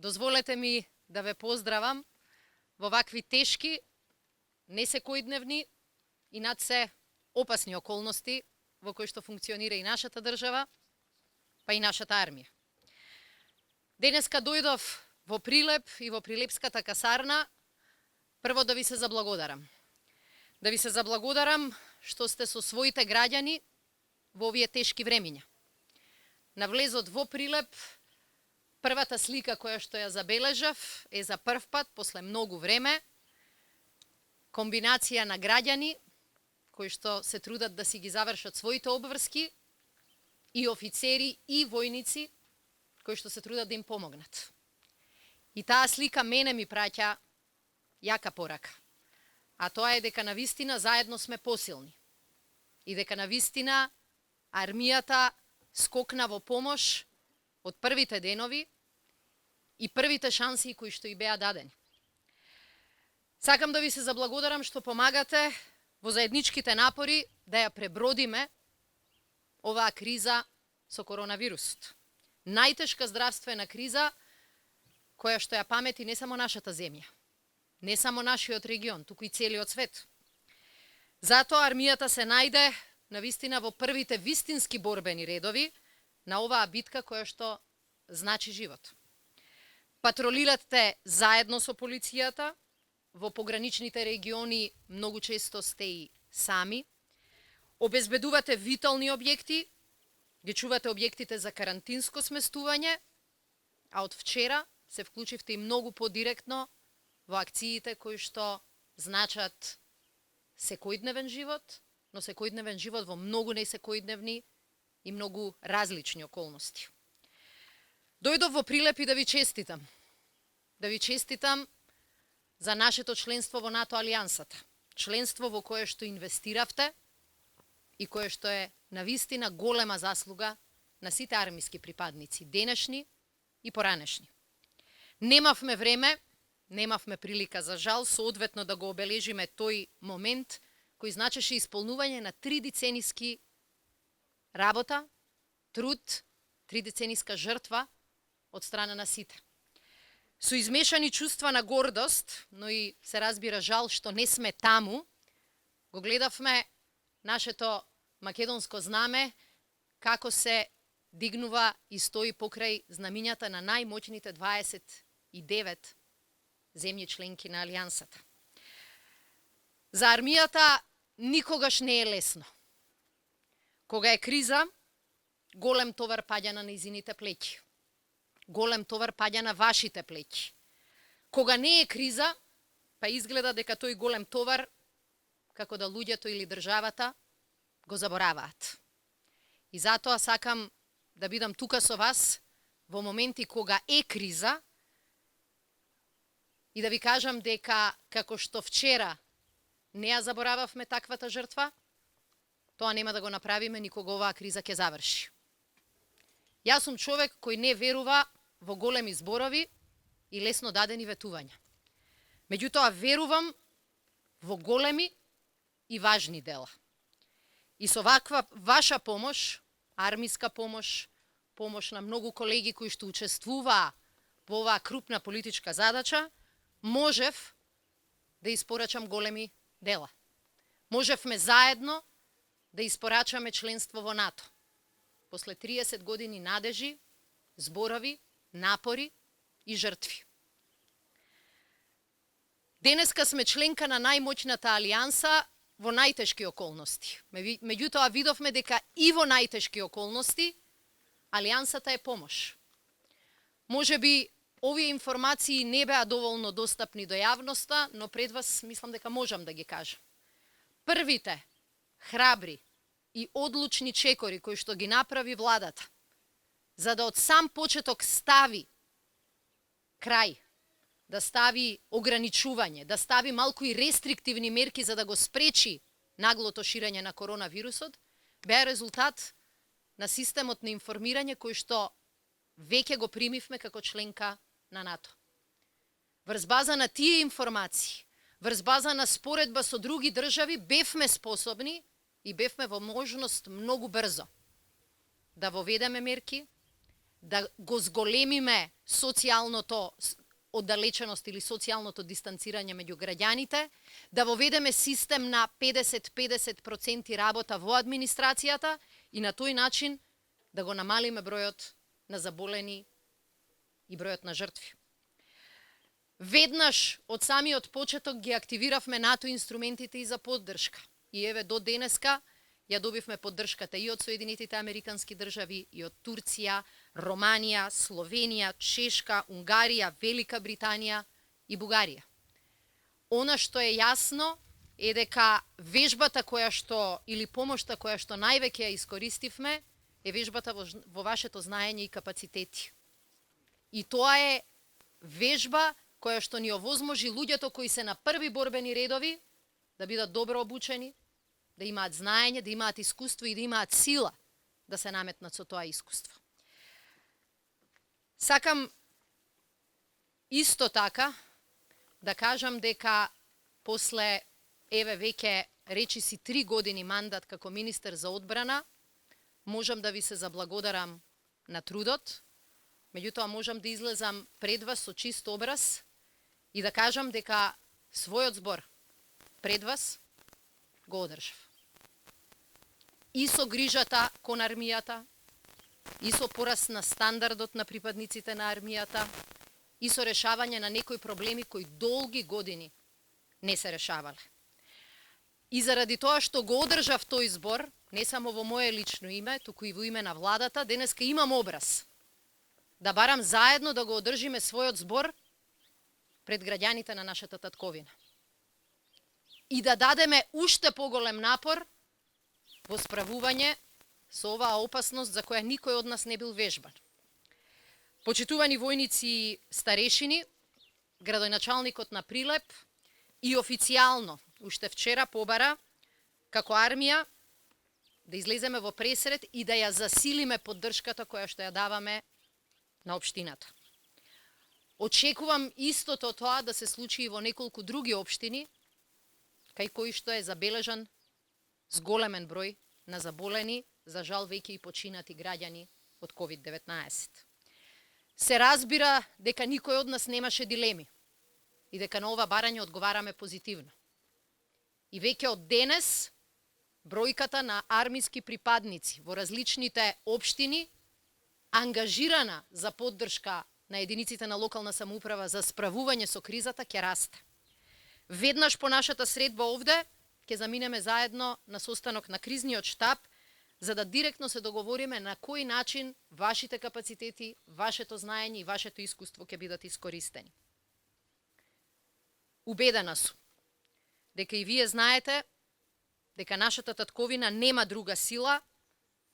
Дозволете ми да ве поздравам во вакви тешки, несекојдневни и над се опасни околности во кои што функционира и нашата држава, па и нашата армија. Денеска дојдов во Прилеп и во Прилепската касарна прво да ви се заблагодарам. Да ви се заблагодарам што сте со своите граѓани во овие тешки времиња. На влезот во Прилеп, првата слика која што ја забележав е за прв пат, после многу време, комбинација на граѓани кои што се трудат да си ги завршат своите обврски и офицери и војници кои што се трудат да им помогнат. И таа слика мене ми праќа јака порака. А тоа е дека навистина заедно сме посилни. И дека навистина армијата скокна во помош од првите денови и првите шанси кои што и беа дадени. Сакам да ви се заблагодарам што помагате во заедничките напори да ја пребродиме оваа криза со коронавирусот. Најтешка здравствена криза која што ја памети не само нашата земја, не само нашиот регион, туку и целиот свет. Затоа армијата се најде навистина во првите вистински борбени редови на оваа битка која што значи живот. Патролирате заедно со полицијата, во пограничните региони многу често сте и сами, обезбедувате витални објекти, ги чувате објектите за карантинско сместување, а од вчера се вклучивте и многу подиректно во акциите кои што значат секојдневен живот, но секојдневен живот во многу несекојдневни и многу различни околности. Дојдов во Прилеп и да ви честитам. Да ви честитам за нашето членство во НАТО алијансата. Членство во кое што инвестиравте и кое што е навистина голема заслуга на сите армиски припадници, денешни и поранешни. Немавме време, немавме прилика за жал соодветно да го обележиме тој момент кој значеше исполнување на 3 децениски работа, труд, 3 децениска жртва од страна на сите. Со измешани чувства на гордост, но и се разбира жал што не сме таму, го гледавме нашето македонско знаме како се дигнува и стои покрај знамињата на најмоćните 29 земји членки на алијансата. За армијата никогаш не е лесно. Кога е криза, голем товар паѓа на нејзините плеќи. Голем товар паѓа на вашите плеќи. Кога не е криза, па изгледа дека тој голем товар, како да луѓето или државата, го забораваат. И затоа сакам да бидам тука со вас во моменти кога е криза и да ви кажам дека како што вчера не ја заборававме таквата жртва, тоа нема да го направиме ни кога оваа криза ќе заврши. Јас сум човек кој не верува во големи зборови и лесно дадени ветувања. Меѓутоа верувам во големи и важни дела. И со ваква ваша помош, армиска помош, помош на многу колеги кои што учествуваа во оваа крупна политичка задача, можев да испорачам големи дела. Можевме заедно да испорачаме членство во НАТО. После 30 години надежи, зборови, напори и жртви. Денеска сме членка на најмоćната алијанса во најтешки околности. Меѓутоа видовме дека и во најтешки околности алијансата е помош. Може би овие информации не беа доволно достапни до јавноста, но пред вас мислам дека можам да ги кажам. Првите храбри и одлучни чекори кои што ги направи владата, за да од сам почеток стави крај, да стави ограничување, да стави малку и рестриктивни мерки за да го спречи наглото ширење на коронавирусот, беа резултат на системот на информирање кој што веќе го примивме како членка на НАТО. Врз база на тие информации, врз база на споредба со други држави, бевме способни и бевме во можност многу брзо да воведеме мерки, да го зголемиме социјалното оддалеченост или социјалното дистанцирање меѓу граѓаните, да воведеме систем на 50-50% работа во администрацијата и на тој начин да го намалиме бројот на заболени и бројот на жртви. Веднаш од самиот почеток ги активиравме НАТО инструментите и за поддршка. И еве до денеска ја добивме поддршката и од Соединетите Американски држави, и од Турција, Романија, Словенија, Чешка, Унгарија, Велика Британија и Бугарија. Она што е јасно е дека вежбата која што, или помошта која што највеќе ја искористивме, е вежбата во вашето знаење и капацитети. И тоа е вежба која што ни овозможи луѓето кои се на први борбени редови да бидат добро обучени, да имаат знаење, да имаат искуство и да имаат сила да се наметнат со тоа искуство. Сакам исто така да кажам дека после еве веќе речиси 3 години мандат како министер за одбрана, можам да ви се заблагодарам на трудот, меѓутоа можам да излезам пред вас со чист образ и да кажам дека својот збор пред вас го одржав. И со грижата кон армијата, и со пораст на стандардот на припадниците на армијата, и со решавање на некои проблеми кои долги години не се решавале. И заради тоа што го одржав тој збор, не само во моје лично име, туку и во име на владата, денеска имам образ да барам заедно да го одржиме својот збор пред граѓаните на нашата татковина. И да дадеме уште поголем напор во справување со оваа опасност за која никој од нас не бил вежбан. Почитувани војници и старешини, градоначалникот на Прилеп и официјално уште вчера побара како армија да излеземе во пресрет и да ја засилиме поддршката која што ја даваме на општината. Очекувам истото тоа да се случи и во неколку други општини, кај кои што е забележан зголемен број на заболени, за жал веќе и починати граѓани од COVID-19. Се разбира дека никој од нас немаше дилеми и дека на ова барање одговараме позитивно. И веќе од денес бројката на армиски припадници во различните општини ангажирана за поддршка на единиците на локална самоуправа за справување со кризата ќе расте. Веднаш по нашата средба овде ќе заминеме заедно на состанок на кризниот штаб за да директно се договориме на кој начин вашите капацитети, вашето знаење и вашето искуство ќе бидат искористени. Убедена сум дека и вие знаете дека нашата татковина нема друга сила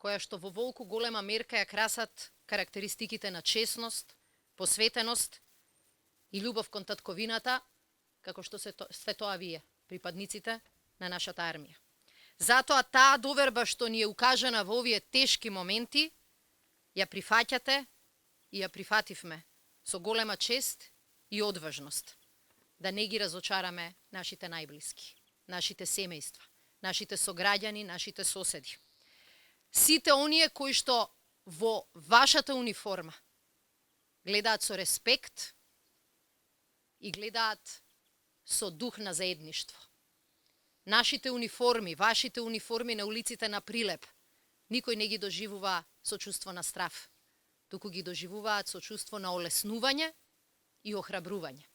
која што во волку голема мерка ја красат карактеристиките на чесност, посветеност и љубов кон татковината, како што сте тоа вие, припадниците на нашата армија. Затоа таа доверба што ни е укажана во овие тешки моменти, ја прифаќате и ја прифативме со голема чест и одважност, да не ги разочараме нашите најблиски, нашите семејства, нашите сограѓани, нашите соседи. Сите оние кои што во вашата униформа гледаат со респект и гледаат со дух на заедништво. Нашите униформи, вашите униформи на улиците на Прилеп, никој не ги доживува со чувство на страв, туку ги доживуваат со чувство на олеснување и охрабрување.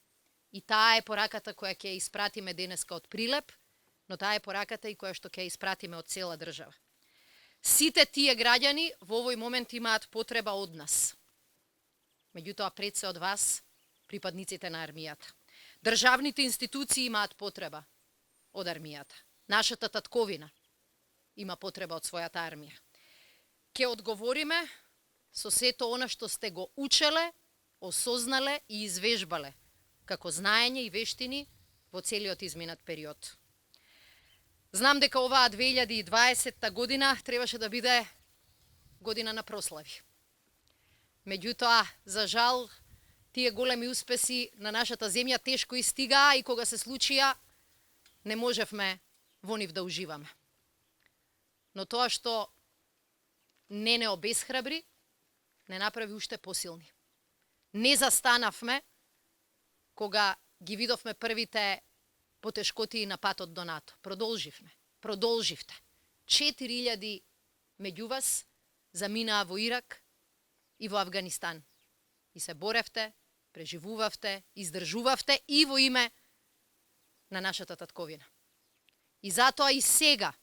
И таа е пораката која ќе ја испратиме денеска од Прилеп, но таа е пораката и која што ќе ја испратиме од цела држава. Сите тие граѓани во овој момент имаат потреба од нас. Меѓутоа пред се од вас, припадниците на армијата. Државните институции имаат потреба од армијата. Нашата татковина има потреба од својата армија. Ке одговориме со сето она што сте го учеле, осознале и извежбале како знаење и вештини во целиот изминат период. Знам дека оваа 2020 година требаше да биде година на прослави. Меѓутоа, за жал, тие големи успеси на нашата земја тешко истигаа и кога се случија, не можевме во нив да уживаме. Но тоа што не обесхрабри, не направи уште посилни. Не застанавме кога ги видовме првите потешкотии на патот до НАТО. Продолживте. 4000 меѓу вас заминаа во Ирак и во Афганистан. И се боревте, преживувавте, издржувавте и во име на нашата татковина. И затоа и сега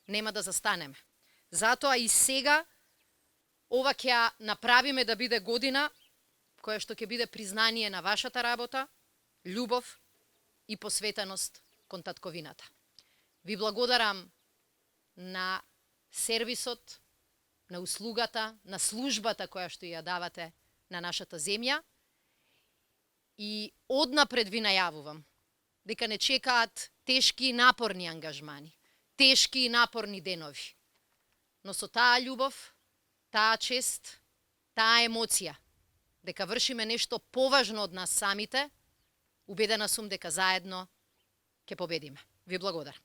нема да застанеме. Затоа и сега ова ќе ја направиме да биде година која што ќе биде признание на вашата работа, љубов и посветеност кон татковината. Ви благодарам на сервисот, на услугата, на службата која што ја давате на нашата земја и однапред ви најавувам дека не чекаат тешки и напорни ангажмани, тешки и напорни денови. Но со таа љубов, таа чест, таа емоција, дека вршиме нешто поважно од нас самите, убедена сум дека заедно ќе победиме. Ви благодарам.